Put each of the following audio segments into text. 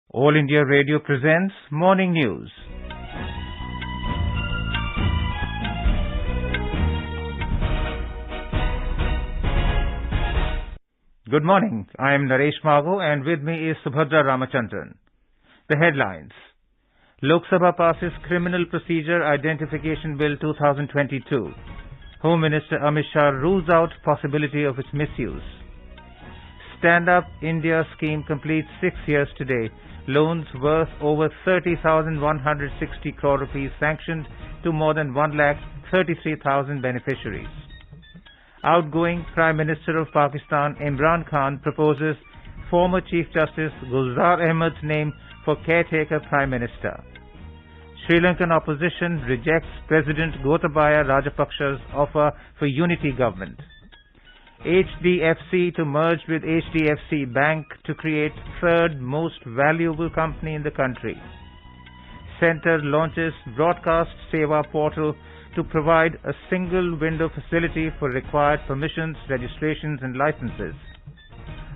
All India Radio presents Morning News. Good morning. I am Naresh Mago and with me is Subhadra Ramachandran. The headlines. Lok Sabha passes Criminal Procedure Identification Bill 2022. Home Minister Amit Shah rules out possibility of its misuse. Stand Up India scheme completes 6 years today. Loans worth over 30,160 crore rupees sanctioned to more than 1,33,000 beneficiaries. Outgoing Prime Minister of Pakistan Imran Khan proposes former Chief Justice Gulzar Ahmed's name for caretaker Prime Minister. Sri Lankan opposition rejects President Gotabaya Rajapaksa's offer for unity government. HDFC to merge with HDFC Bank to create third most valuable company in the country. Centre launches broadcast Seva portal to provide a single window facility for required permissions, registrations and licenses.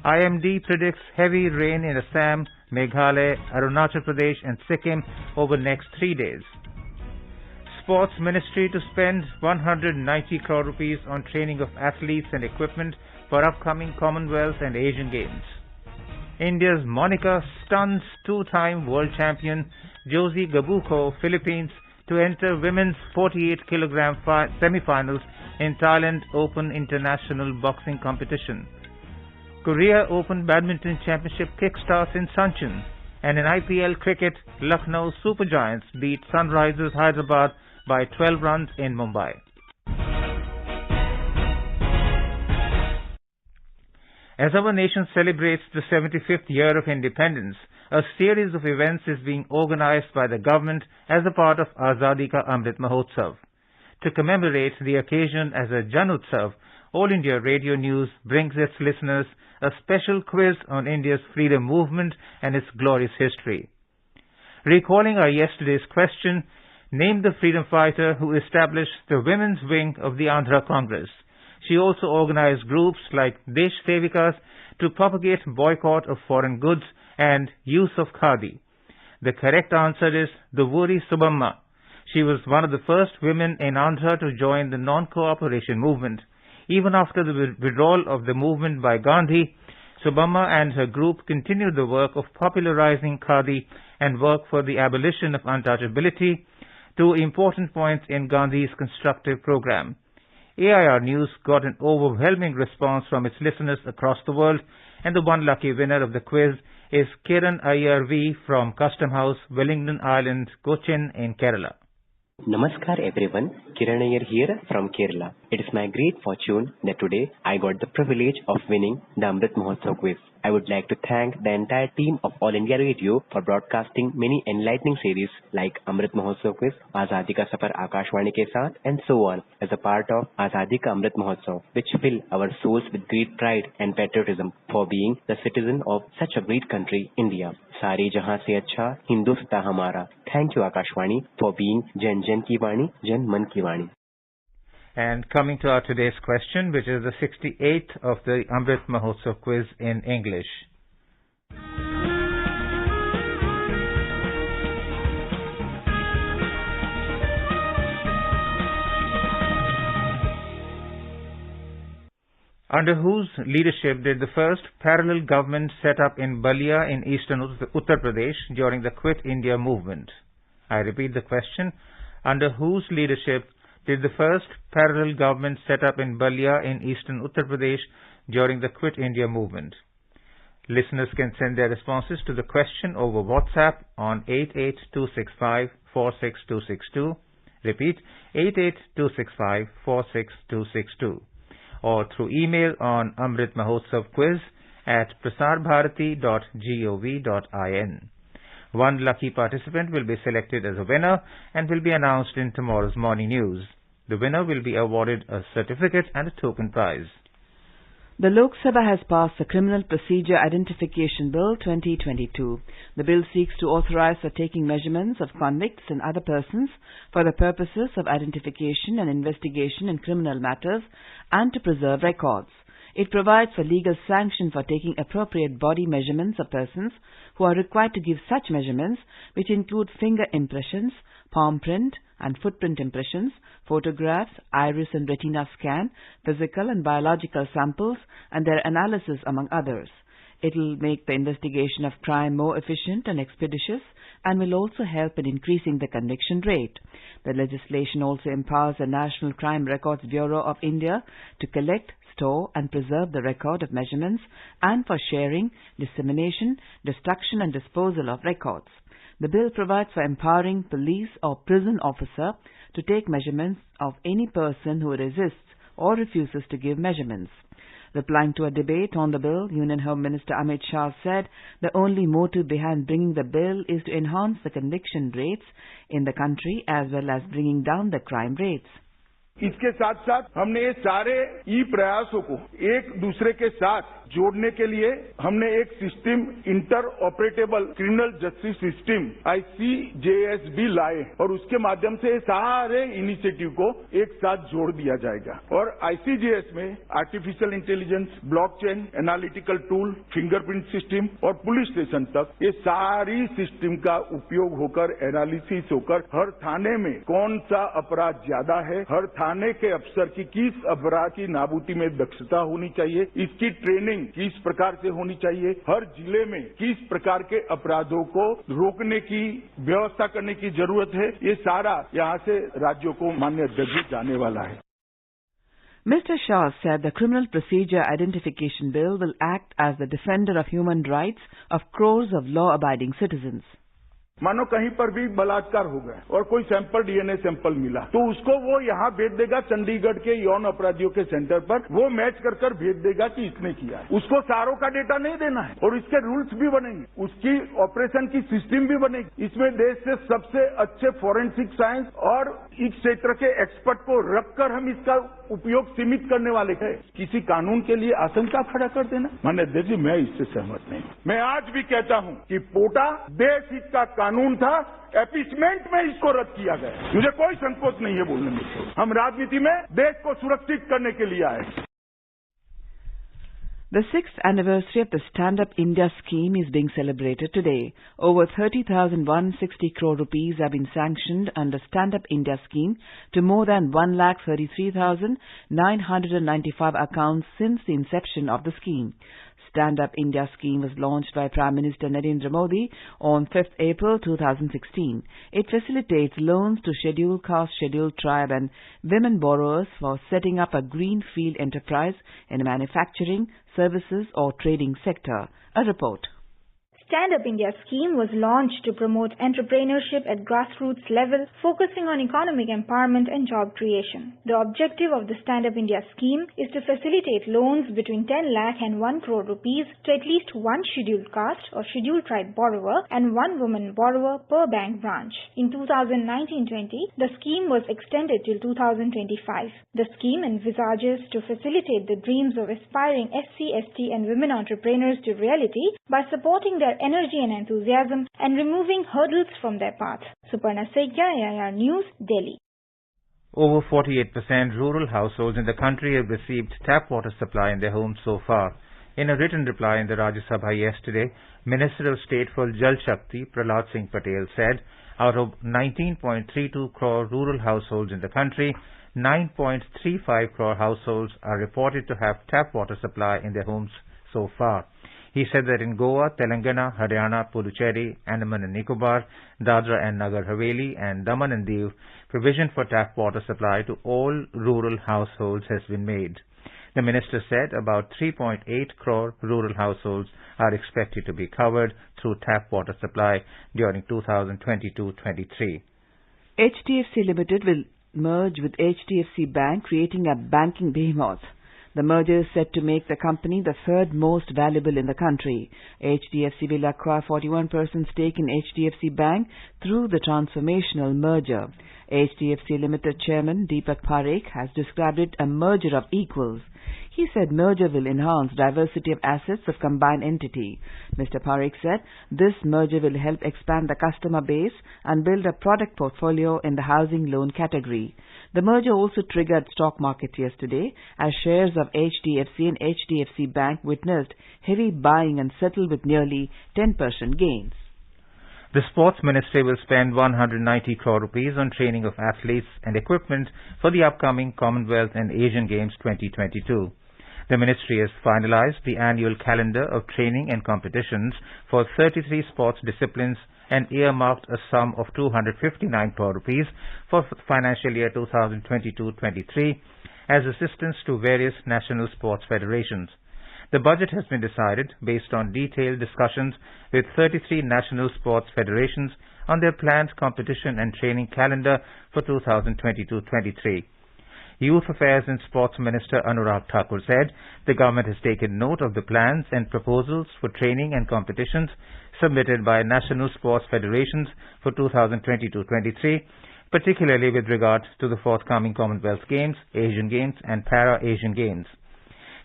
IMD predicts heavy rain in Assam, Meghalaya, Arunachal Pradesh and Sikkim over next 3 days. Sports Ministry to spend 190 crore rupees on training of athletes and equipment for upcoming Commonwealth and Asian Games. India's Monica stuns two-time world champion Josie Gabuko, Philippines, to enter women's 48 kg semi-finals in Thailand Open International Boxing Competition. Korea Open Badminton Championship kickstarts in Suncheon, and in IPL cricket, Lucknow Super Giants beat Sunrisers Hyderabad by 12 runs in Mumbai. As our nation celebrates the 75th year of independence, a series of events is being organized by the government as a part of Azadi Ka Amrit Mahotsav. To commemorate the occasion as a Jan Utsav, All India Radio News brings its listeners a special quiz on India's freedom movement and its glorious history. Recalling our yesterday's question, name the freedom fighter who established the women's wing of the Andhra Congress. She also organized groups like Desh Sevikas to propagate boycott of foreign goods and use of khadi. The correct answer is Duvuri Subamma. She was one of the first women in Andhra to join the non-cooperation movement. Even after the withdrawal of the movement by Gandhi, Subamma and her group continued the work of popularizing khadi and work for the abolition of untouchability, two important points in Gandhi's constructive program. AIR News got an overwhelming response from its listeners across the world, and the one lucky winner of the quiz is Kiran Iyer V from Custom House, Wellington Island, Cochin in Kerala. Namaskar everyone, Kiran Iyer here from Kerala. It is my great fortune that today I got the privilege of winning the Amrit Mahotsav quiz. I would like to thank the entire team of All India Radio for broadcasting many enlightening series like Amrit Mahotsav quiz, Azadi Ka Safar Akashwani ke saath and so on as a part of Azadi Ka Amrit Mahotsav, which fill our souls with great pride and patriotism for being the citizen of such a great country, India. Sare jahan se acha Hindustan hamara. Thank you Akashwani for being Jan Jan ki Vani, Jan Man ki Vani. And coming to our today's question, which is the 68th of the Amrit Mahotsav quiz in English. Under whose leadership did the first parallel government set up in Balia in eastern Uttar Pradesh during the Quit India movement? I repeat the question. Under whose leadership did the first parallel government set up in Balia in eastern Uttar Pradesh during the Quit India movement? Listeners can send their responses to the question over WhatsApp on 88265 46262. Repeat, 88265 46262. Or through email on amritmahotsavquiz@prasarbharati.gov.in. One lucky participant will be selected as a winner and will be announced in tomorrow's morning news. The winner will be awarded a certificate and a token prize. The Lok Sabha has passed the Criminal Procedure Identification Bill 2022. The bill seeks to authorize the taking measurements of convicts and other persons for the purposes of identification and investigation in criminal matters and to preserve records. It provides for legal sanction for taking appropriate body measurements of persons who are required to give such measurements, which include finger impressions, palm print and footprint impressions, photographs, iris and retina scan, physical and biological samples, and their analysis, among others. It will make the investigation of crime more efficient and expeditious, and will also help in increasing the conviction rate. The legislation also empowers the National Crime Records Bureau of India to collect, store and preserve the record of measurements, and for sharing, dissemination, destruction and disposal of records. The bill provides for empowering police or prison officer to take measurements of any person who resists or refuses to give measurements. Replying to a debate on the bill, Union Home Minister Amit Shah said the only motive behind bringing the bill is to enhance the conviction rates in the country as well as bringing down the crime rates. इसके साथ साथ हमने ये सारे प्रयासों को एक दूसरे के साथ जोड़ने के लिए हमने एक system inter operable criminal justice system ICJS भी लाए और उसके माध्यम से सारे इनिशिएटिव को एक साथ जोड़ दिया जाएगा और ICJS में artificial intelligence, blockchain, analytical tool, fingerprint system और पुलिस स्टेशन तक ये सारी सिस्टम का उपयोग होकर एनालिसिस होकर हर थाने में कौन सा अपराध ज्यादा है, हर थाने के अफसर की किस अपराध की नाबूदी में दक्षता होनी चाहिए, इसकी ट्रेनिंग किस प्रकार से होनी चाहिए, हर जिले में किस प्रकार के अपराधों को रोकने की व्यवस्था करने की जरूरत है, ये सारा यहाँ से राज्यों को मान्य अध्यक्ष जाने वाला है. Mr. Shah said the Criminal Procedure Identification Bill will act as the defender of human rights of crores of law-abiding citizens. मानो कहीं पर भी बलात्कार हो गया और कोई सैंपल DNA सैंपल मिला तो उसको वो यहाँ भेज देगा चंडीगढ़ के यौन अपराधियों के सेंटर पर, वो मैच कर भेज देगा कि इसने किया है. उसको सारों का डेटा नहीं देना है और इसके रूल्स भी बनेंगे, उसकी ऑपरेशन की सिस्टम भी बनेगी. इसमें देश से सबसे अच्छे फॉरेंसिक साइंस और इस क्षेत्र के एक्सपर्ट को रखकर हम इसका उपयोग सीमित करने वाले हैं. किसी कानून के लिए आशंका खड़ा कर देना, माननीय अध्यक्ष जी, मैं इससे सहमत नहीं. मैं आज भी कहता हूं कि पोटा देश हित का कानून था, एपीसमेंट में इसको रद्द किया गया. मुझे कोई संकोच नहीं है बोलने में. हम राजनीति में देश को सुरक्षित करने के लिए आए. The 6th anniversary of the Stand Up India scheme is being celebrated today. Over 30,160 crore rupees have been sanctioned under Stand Up India scheme to more than 1,33,995 accounts since the inception of the scheme. Stand Up India scheme was launched by Prime Minister Narendra Modi on 5th April 2016. It facilitates loans to scheduled caste, scheduled tribe and women borrowers for setting up a greenfield enterprise in the manufacturing, services or trading sector. A report. Stand Up India scheme was launched to promote entrepreneurship at grassroots level, focusing on economic empowerment and job creation. The objective of the Stand Up India scheme is to facilitate loans between 10 lakh and 1 crore rupees to at least one scheduled caste or scheduled tribe borrower and one woman borrower per bank branch. In 2019-20, the scheme was extended till 2025. The scheme envisages to facilitate the dreams of aspiring SC, ST and women entrepreneurs to reality by supporting their energy and enthusiasm and removing hurdles from their path. Suparna Sekhya, AIR News, Delhi. Over 48% rural households in the country have received tap water supply in their homes so far. In a written reply in the Rajya Sabha yesterday, Minister of State for Jal Shakti, Prahlad Singh Patel, said out of 19.32 crore rural households in the country, 9.35 crore households are reported to have tap water supply in their homes so far. He said that in Goa, Telangana, Haryana, Puducherry, Andaman and Nicobar, Dadra and Nagar Haveli and Daman and Diu, provision for tap water supply to all rural households has been made. The minister said about 3.8 crore rural households are expected to be covered through tap water supply during 2022-23. HDFC Limited will merge with HDFC Bank, creating a banking behemoth. The merger is set to make the company the third most valuable in the country. HDFC will acquire 41% stake in HDFC Bank through the transformational merger. HDFC Limited Chairman Deepak Parekh has described it a merger of equals. He said merger will enhance diversity of assets of combined entity. Mr. Parekh said this merger will help expand the customer base and build a product portfolio in the housing loan category. The merger also triggered stock markets yesterday as shares of HDFC and HDFC Bank witnessed heavy buying and settled with nearly 10% gains. The Sports Ministry will spend 190 crore rupees on training of athletes and equipment for the upcoming Commonwealth and Asian Games 2022. The ministry has finalized the annual calendar of training and competitions for 33 sports disciplines and earmarked a sum of 259 crore rupees for financial year 2022-23 as assistance to various national sports federations. The budget has been decided based on detailed discussions with 33 national sports federations on their planned competition and training calendar for 2022-23. Youth Affairs and Sports Minister Anurag Thakur said the government has taken note of the plans and proposals for training and competitions submitted by national sports federations for 2022-23, particularly with regard to the forthcoming Commonwealth Games, Asian Games and Para-Asian Games.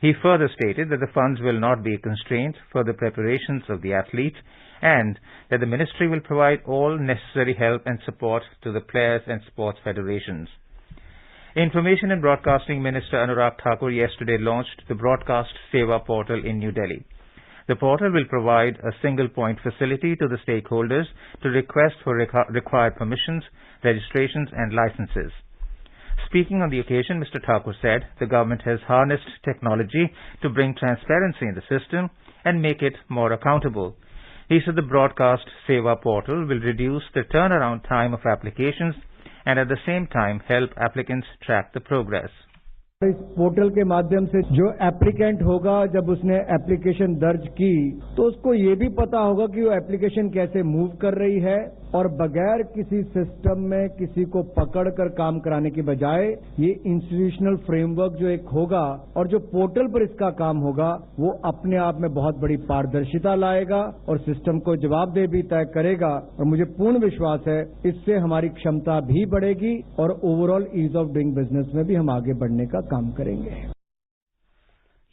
He further stated that the funds will not be a constraint for the preparations of the athletes and that the ministry will provide all necessary help and support to the players and sports federations. Information and Broadcasting Minister Anurag Thakur yesterday launched the Broadcast Seva portal in New Delhi. The portal will provide a single point facility to the stakeholders to request for required permissions, registrations and licenses. Speaking on the occasion, Mr. Thakur said the government has harnessed technology to bring transparency in the system and make it more accountable. He said the Broadcast Seva portal will reduce the turnaround time of applications and at the same time help applicants track the progress. इस portal के माध्यम से जो applicant होगा जब उसने application दर्ज की तो उसको ये भी पता होगा कि वो एप्लीकेशन कैसे मूव कर रही है और बगैर किसी सिस्टम में किसी को पकड़कर काम कराने की बजाय ये इंस्टीट्यूशनल फ्रेमवर्क जो एक होगा और जो पोर्टल पर इसका काम होगा वो अपने आप में बहुत बड़ी पारदर्शिता लाएगा और सिस्टम को जवाबदेह भी तय करेगा और मुझे पूर्ण विश्वास है इससे हमारी क्षमता भी बढ़ेगी और overall ease of doing business में भी हम आगे बढ़ने का काम करेंगे.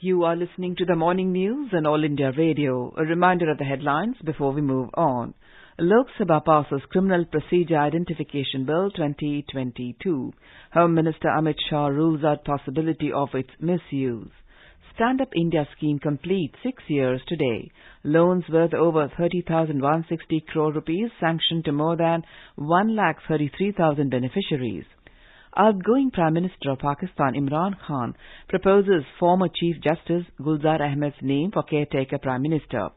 You are listening to the morning news on All India Radio. A reminder of the headlines before we move on. Lok Sabha passes Criminal Procedure Identification Bill 2022. Home Minister Amit Shah rules out possibility of its misuse. Stand Up India scheme completes 6 years today. Loans worth over 30,160 crore rupees sanctioned to more than 1,33,000 beneficiaries. Outgoing Prime Minister of Pakistan Imran Khan proposes former Chief Justice Gulzar Ahmed's name for caretaker Prime Minister.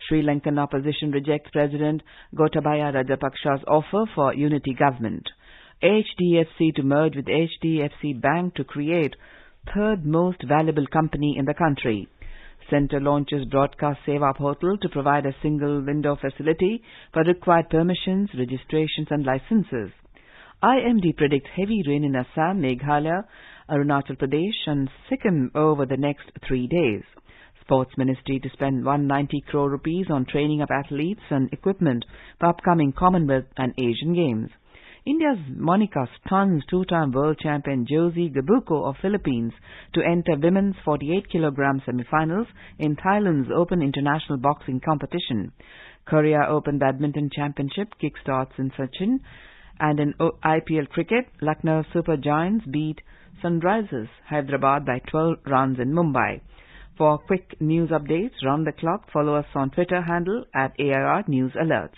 Sri Lankan opposition rejects President Gotabaya Rajapaksa's offer for unity government. HDFC to merge with HDFC Bank to create third most valuable company in the country. Centre launches Broadcast Seva portal to provide a single window facility for required permissions, registrations and licenses. IMD predicts heavy rain in Assam, Meghalaya, Arunachal Pradesh and Sikkim over the next 3 days. Sports Ministry to spend 190 crore rupees on training of athletes and equipment for upcoming Commonwealth and Asian Games. India's Monica stuns two-time world champion Josie Gabuko of Philippines to enter women's 48 kg semi-finals in Thailand's Open International Boxing competition. Korea Open Badminton Championship kickstarts in Sachin. And in IPL cricket, Lucknow Super Giants beat Sunrisers Hyderabad by 12 runs in Mumbai. For quick news updates round the clock, follow us on Twitter handle @AIR News Alerts.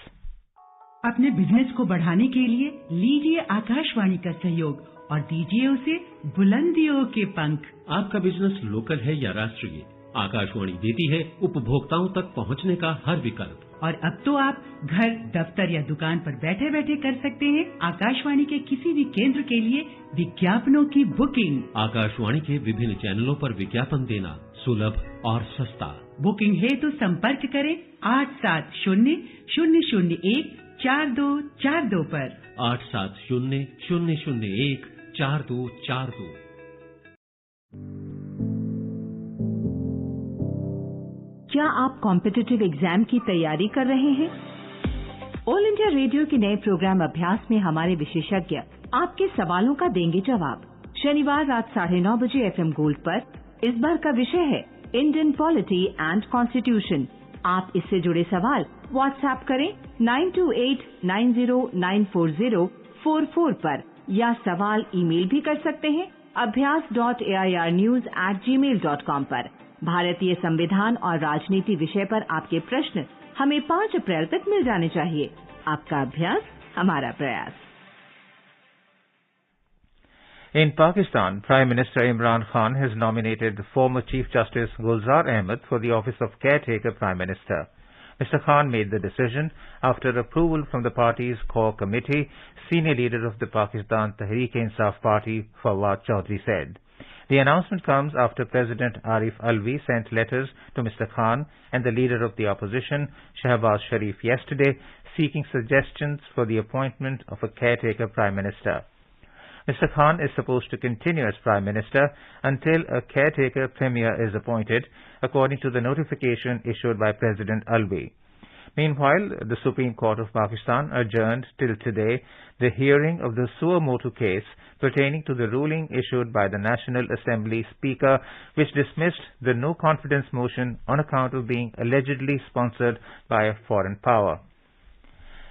अपने business को बढ़ाने के लिए लीजिए आकाशवाणी का सहयोग और दीजिए उसे बुलंदियों के पंख. आपका बिजनेस लोकल है या राष्ट्रीय, आकाशवाणी देती है उपभोक्ताओं तक पहुंचने का हर विकल्प. और अब तो आप घर, दफ्तर या दुकान पर बैठे बैठे कर सकते हैं आकाशवाणी के किसी भी केंद्र के लिए विज्ञापनों की बुकिंग. आकाशवाणी के विभिन्न चैनलों पर विज्ञापन देना सुलभ और सस्ता. बुकिंग है तो संपर्क करें 8700014242 पर. 8700014242. क्या आप कॉम्पिटिटिव एग्जाम की तैयारी कर रहे हैं? ऑल इंडिया रेडियो के नए प्रोग्राम अभ्यास में हमारे विशेषज्ञ आपके सवालों का देंगे जवाब। शनिवार रात 9:30 बजे FM गोल्ड पर। इस बार का विषय है इंडियन पॉलिटी एंड कॉन्स्टिट्यूशन। आप इससे जुड़े सवाल व्हाट्सएप करें 9289094044 पर या सवाल ईमेल भी कर सकते हैं abhyas.airnews@gmail.com पर। भारतीय संविधान और राजनीति विषय पर आपके प्रश्न हमें 5 अप्रैल तक मिल जाने चाहिए। आपका अभ्यास हमारा प्रयास। In Pakistan, Prime Minister Imran Khan has nominated the former Chief Justice Gulzar Ahmed for the office of Caretaker Prime Minister. Mr. Khan made the decision after approval from the party's core committee. Senior leader of the Pakistan Tehreek-e-Insaf Party, Fawad Chaudhry, said. The announcement comes after President Arif Alvi sent letters to Mr. Khan and the leader of the opposition, Shehbaz Sharif, yesterday seeking suggestions for the appointment of a caretaker Prime Minister. Mr. Khan is supposed to continue as Prime Minister until a caretaker Premier is appointed, according to the notification issued by President Alvi. Meanwhile, the Supreme Court of Pakistan adjourned till today the hearing of the suo motu case pertaining to the ruling issued by the National Assembly Speaker, which dismissed the no confidence motion on account of being allegedly sponsored by a foreign power.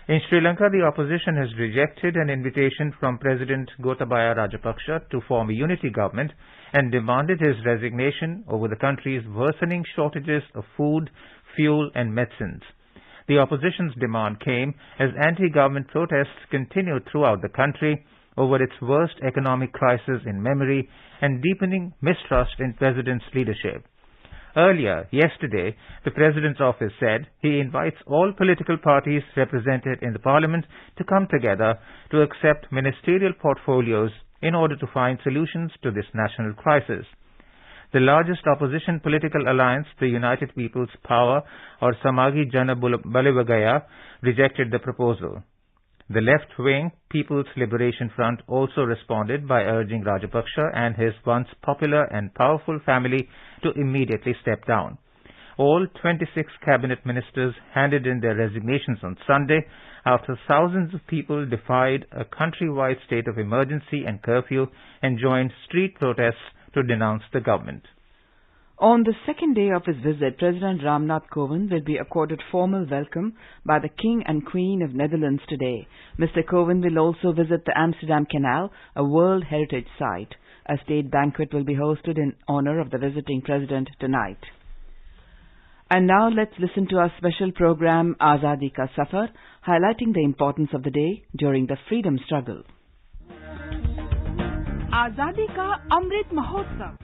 In Sri Lanka, the opposition has rejected an invitation from President Gotabaya Rajapaksa to form a unity government and demanded his resignation over the country's worsening shortages of food, fuel and medicines. The opposition's demand came as anti-government protests continued throughout the country over its worst economic crisis in memory and deepening mistrust in President's leadership. Earlier, yesterday, the President's office said he invites all political parties represented in the Parliament to come together to accept ministerial portfolios in order to find solutions to this national crisis. The largest opposition political alliance, the United People's Power, or Samagi Jana Balivagaya, rejected the proposal. The left-wing People's Liberation Front also responded by urging Rajapaksa and his once popular and powerful family to immediately step down. All 26 cabinet ministers handed in their resignations on Sunday after thousands of people defied a countrywide state of emergency and curfew and joined street protests to denounce the government. On the second day of his visit, President Ramnath Kovind will be accorded formal welcome by the King and Queen of Netherlands today. Mr. Kovind will also visit the Amsterdam Canal, a World Heritage Site. A state banquet will be hosted in honor of the visiting president tonight. And now let's listen to our special program Azadi Ka Safar, highlighting the importance of the day during the freedom struggle. Azadi Ka Amrit Mahotsav.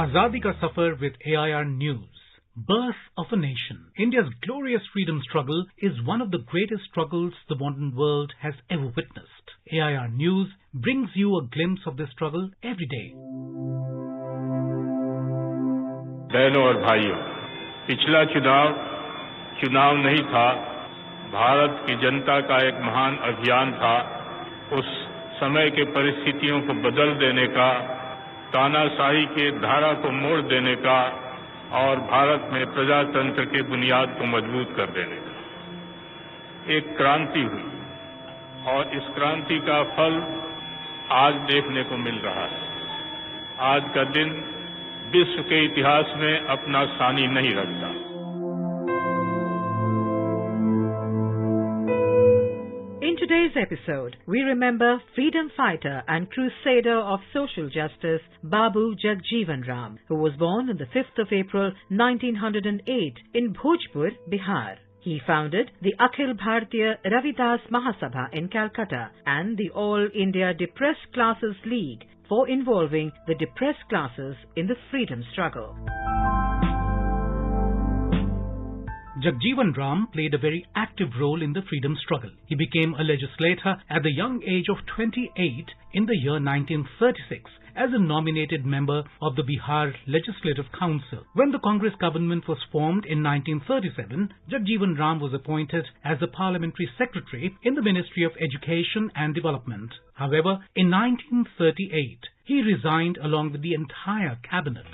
Azadi Ka Safar with AIR News. Birth of a nation. India's glorious freedom struggle is one of the greatest struggles the modern world has ever witnessed. AIR News brings you a glimpse of this struggle every day. बहनों और भाइयों, पिछला चुनाव नहीं था, भारत की जनता का एक महान अभियान था। उस समय के परिस्थितियों को बदल देने का, तानाशाही के धारा को मोड़ देने का और भारत में प्रजातंत्र के बुनियाद को मजबूत कर देने का एक क्रांति हुई और इस क्रांति का फल आज देखने को मिल रहा है। आज का दिन विश्व के इतिहास में अपना सानी नहीं रखता। In today's episode, we remember freedom fighter and crusader of social justice, Babu Jagjeevan Ram, who was born on the 5th of April 1908 in Bhojpur, Bihar. He founded the Akhil Bharatiya Ravidas Mahasabha in Calcutta and the All India Depressed Classes League for involving the depressed classes in the freedom struggle. Jagjeevan Ram played a very active role in the freedom struggle. He became a legislator at the young age of 28 in the year 1936 as a nominated member of the Bihar Legislative Council. When the Congress government was formed in 1937, Jagjeevan Ram was appointed as the Parliamentary Secretary in the Ministry of Education and Development. However, in 1938, he resigned along with the entire cabinet.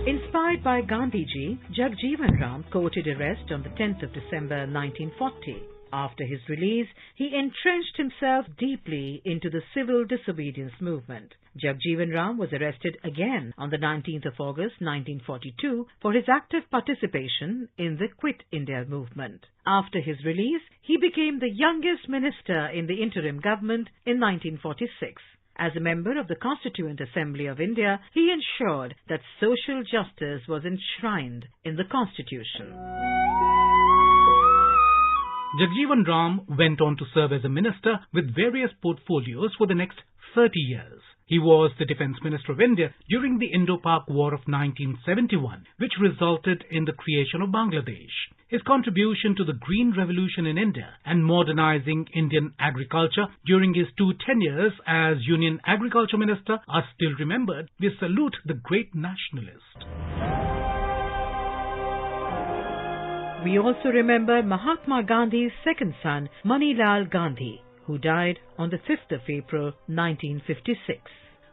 Inspired by Gandhiji, Jagjeevan Ram courted arrest on the 10th of December 1940. After his release, he entrenched himself deeply into the civil disobedience movement. Jagjeevan Ram was arrested again on the 19th of August 1942 for his active participation in the Quit India movement. After his release, he became the youngest minister in the interim government in 1946. As a member of the Constituent Assembly of India, he ensured that social justice was enshrined in the Constitution. Jagjeevan Ram went on to serve as a minister with various portfolios for the next 30 years. He was the Defence Minister of India during the Indo-Pak War of 1971, which resulted in the creation of Bangladesh. His contribution to the Green Revolution in India and modernizing Indian agriculture during his 2 tenures as Union Agriculture Minister are still remembered. We salute the great nationalist. We also remember Mahatma Gandhi's second son, Manilal Gandhi, who died on the 5th of April 1956.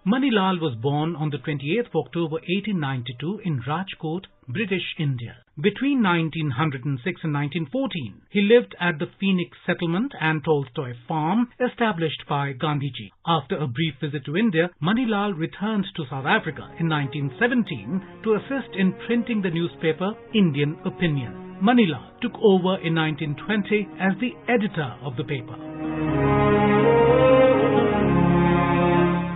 Manilal was born on the 28th of October 1892 in Rajkot, British India. Between 1906 and 1914, he lived at the Phoenix Settlement and Tolstoy Farm established by Gandhiji. After a brief visit to India, Manilal returned to South Africa in 1917 to assist in printing the newspaper Indian Opinion. Manilal took over in 1920 as the editor of the paper.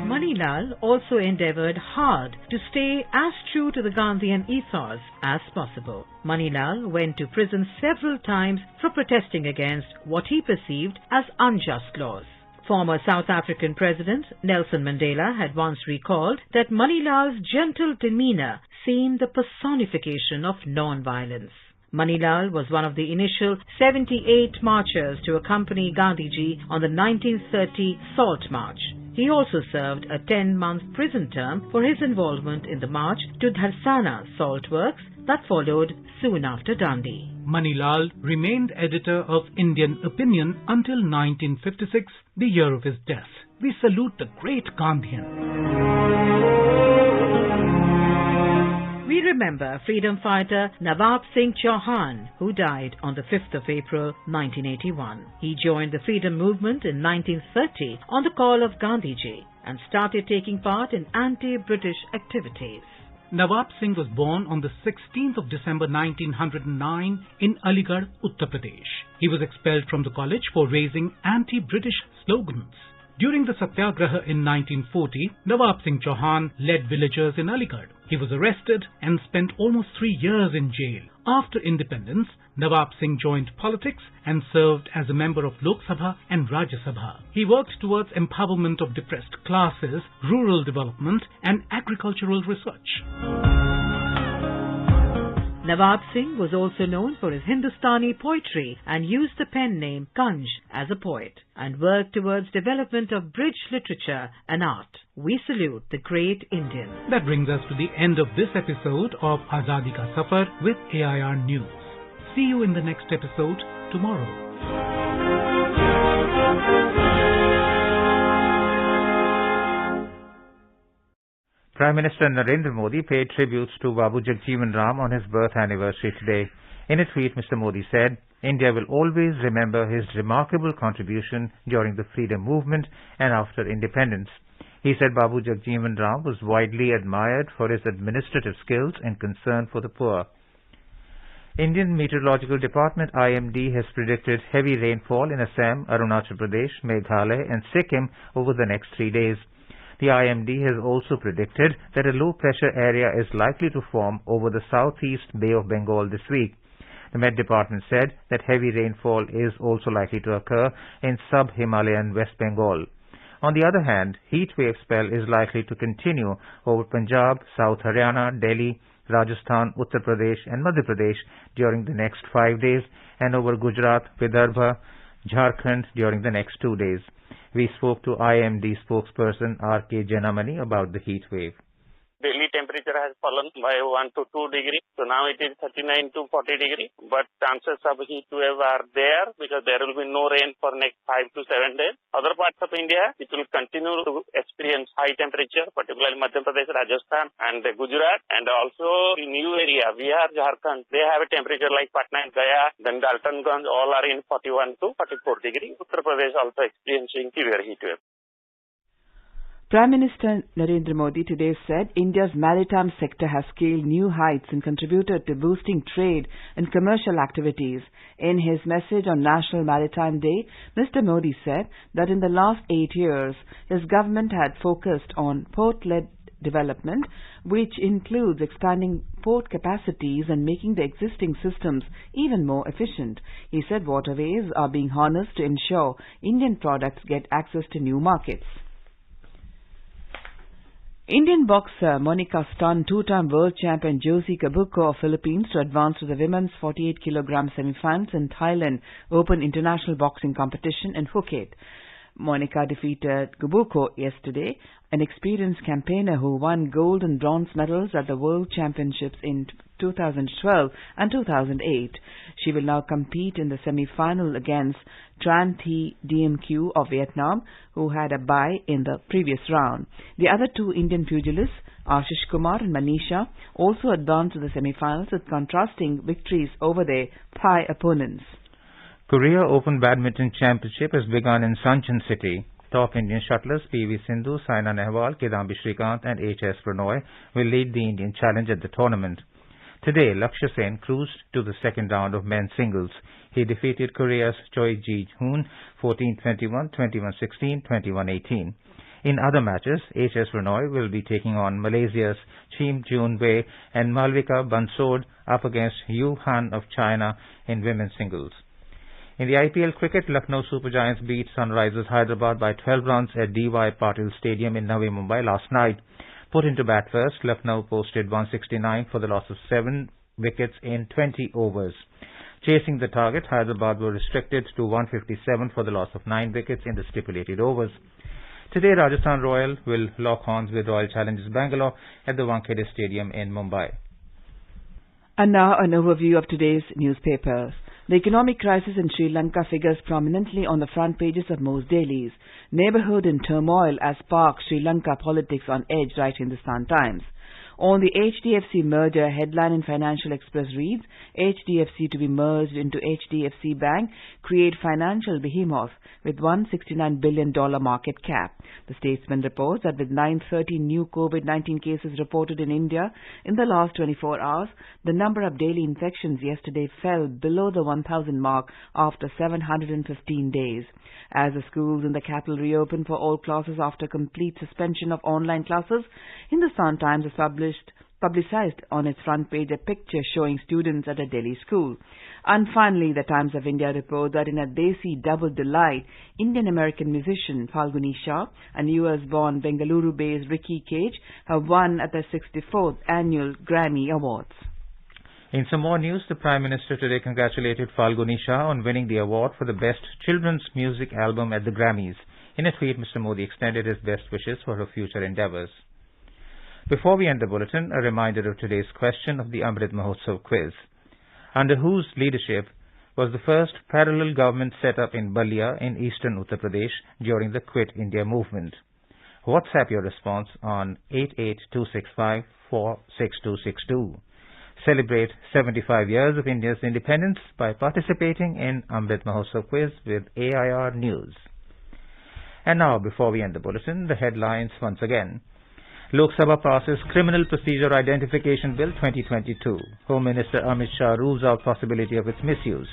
Manilal also endeavoured hard to stay as true to the Gandhian ethos as possible. Manilal went to prison several times for protesting against what he perceived as unjust laws. Former South African President Nelson Mandela had once recalled that Manilal's gentle demeanour seemed the personification of non-violence. Manilal was one of the initial 78 marchers to accompany Gandhiji on the 1930 Salt March. He also served a 10-month prison term for his involvement in the march to Dharsana salt works that followed soon after Dandi. Manilal remained editor of Indian Opinion until 1956, the year of his death. We salute the great Gandhian. We remember freedom fighter Nawab Singh Chauhan, who died on the 5th of April 1981. He joined the freedom movement in 1930 on the call of Gandhiji and started taking part in anti-British activities. Nawab Singh was born on the 16th of December 1909 in Aligarh, Uttar Pradesh. He was expelled from the college for raising anti-British slogans. During the Satyagraha in 1940, Nawab Singh Chauhan led villagers in Aligarh. He was arrested and spent almost 3 years in jail. After independence, Nawab Singh joined politics and served as a member of Lok Sabha and Rajya Sabha. He worked towards empowerment of depressed classes, rural development and agricultural research. Nawab Singh was also known for his Hindustani poetry and used the pen name Kanj as a poet and worked towards development of bridge literature and art. We salute the great Indian. That brings us to the end of this episode of Azadi Ka Safar with AIR News. See you in the next episode tomorrow. Prime Minister Narendra Modi paid tributes to Babu Jagjeevan Ram on his birth anniversary today. In a tweet, Mr. Modi said, India will always remember his remarkable contribution during the freedom movement and after independence. He said Babu Jagjeevan Ram was widely admired for his administrative skills and concern for the poor. Indian Meteorological Department IMD has predicted heavy rainfall in Assam, Arunachal Pradesh, Meghalaya and Sikkim over the next 3 days. The IMD has also predicted that a low-pressure area is likely to form over the southeast Bay of Bengal this week. The Met Department said that heavy rainfall is also likely to occur in sub-Himalayan West Bengal. On the other hand, heat wave spell is likely to continue over Punjab, South Haryana, Delhi, Rajasthan, Uttar Pradesh and Madhya Pradesh during the next 5 days and over Gujarat, Vidarbha, Jharkhand during the next 2 days. We spoke to IMD spokesperson R.K. Janamani about the heat wave. Daily temperature has fallen by 1 to 2 degrees. So now it is 39 to 40 degrees. But chances of heat wave are there because there will be no rain for next 5 to 7 days. Other parts of India, it will continue to experience high temperature, particularly Madhya Pradesh, Rajasthan and Gujarat. And also in new area, Bihar, Jharkhand, they have a temperature like Patna and Gaya, then Daltonganj, all are in 41 to 44 degrees. Uttar Pradesh also experiencing severe heat wave. Prime Minister Narendra Modi today said India's maritime sector has scaled new heights and contributed to boosting trade and commercial activities. In his message on National Maritime Day, Mr. Modi said that in the last 8 years, his government had focused on port-led development, which includes expanding port capacities and making the existing systems even more efficient. He said waterways are being harnessed to ensure Indian products get access to new markets. Indian boxer Monica stunned two-time world champion Josie Kabuko of Philippines to advance to the women's 48 kg semi-finals in Thailand Open International Boxing Competition in Phuket. Monica defeated Kabuko yesterday, an experienced campaigner who won gold and bronze medals at the World Championships in 2012 and 2008. She will now compete in the semi-final against Tran Thi Diem Q of Vietnam, who had a bye in the previous round. The other two Indian pugilists, Ashish Kumar and Manisha, also advanced to the semi-finals with contrasting victories over their Thai opponents. Korea Open Badminton Championship has begun in Suncheon City. Top Indian shuttlers PV Sindhu, Saina Nehwal, Kidambi Srikanth and HS Pranoy will lead the Indian challenge at the tournament. Today, Lakshya Sen cruised to the second round of men's singles. He defeated Korea's Choi Ji-hoon 14-21, 21-16, 21-18. In other matches, HS Pranoy will be taking on Malaysia's Chim Jun Wei and Malvika Bansod up against Yu Han of China in women's singles. In the IPL cricket, Lucknow Super Giants beat Sunrisers Hyderabad by 12 runs at D.Y. Patil Stadium in Navi Mumbai last night. Put into bat first, Lucknow posted 169 for the loss of 7 wickets in 20 overs. Chasing the target, Hyderabad were restricted to 157 for the loss of 9 wickets in the stipulated overs. Today, Rajasthan Royal will lock horns with Royal Challengers Bangalore at the Wankhede Stadium in Mumbai. And now an overview of today's newspapers. The economic crisis in Sri Lanka figures prominently on the front pages of most dailies. Neighbourhood in turmoil as sparks Sri Lanka politics on edge, writes Hindustan Times. On the HDFC merger, headline in Financial Express reads, HDFC to be merged into HDFC Bank, create financial behemoth with $169 billion market cap. The Statesman reports that with 930 new COVID-19 cases reported in India in the last 24 hours, the number of daily infections yesterday fell below the 1,000 mark after 715 days. As the schools in the capital reopen for all classes after complete suspension of online classes, Hindustan Times has publicized on its front page a picture showing students at a Delhi school. And finally, the Times of India reports that in a Desi double delight, Indian-American musician Falguni Shah and US-born Bengaluru-based Ricky Cage have won at the 64th Annual Grammy Awards. In some more news, the Prime Minister today congratulated Falguni Shah on winning the award for the Best Children's Music Album at the Grammys. In a tweet, Mr. Modi extended his best wishes for her future endeavours. Before we end the bulletin, a reminder of today's question of the Amrit Mahotsav quiz. Under whose leadership was the first parallel government set up in Balia in eastern Uttar Pradesh during the Quit India movement? WhatsApp your response on 88265 46262. Celebrate 75 years of India's independence by participating in Amrit Mahotsav quiz with AIR News. And now, before we end the bulletin, the headlines once again. Lok Sabha passes Criminal Procedure Identification Bill 2022. Home Minister Amit Shah rules out possibility of its misuse.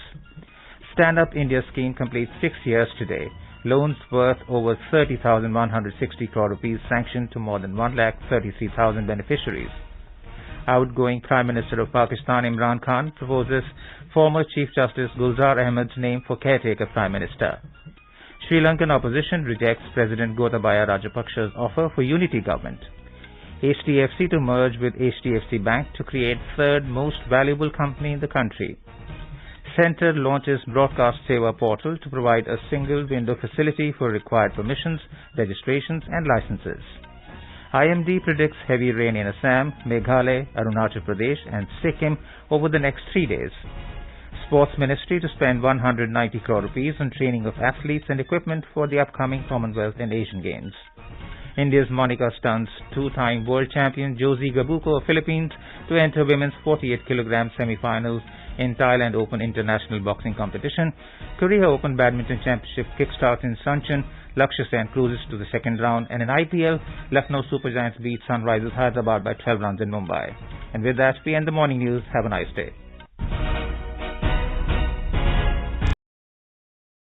Stand Up India scheme completes 6 years today. Loans worth over 30,160 crore rupees sanctioned to more than 1,33,000 beneficiaries. Outgoing Prime Minister of Pakistan Imran Khan proposes former Chief Justice Gulzar Ahmed's name for caretaker Prime Minister. Sri Lankan opposition rejects President Gotabaya Rajapaksa's offer for unity government. HDFC to merge with HDFC Bank to create third most valuable company in the country. Centre launches Broadcast Seva portal to provide a single window facility for required permissions, registrations and licenses. IMD predicts heavy rain in Assam, Meghalaya, Arunachal Pradesh and Sikkim over the next 3 days. Sports Ministry to spend 190 crore rupees on training of athletes and equipment for the upcoming Commonwealth and Asian Games. India's Monica stunts two-time world champion Josie Gabuko of Philippines to enter women's 48 kg semi-finals in Thailand Open International Boxing Competition. Korea Open Badminton Championship kickstarts in Suncheon. Lakshya Sen cruises to the second round, and in IPL, Lucknow Super Giants beat Sunrisers Hyderabad by 12 runs in Mumbai. And with that, we end the morning news. Have a nice day.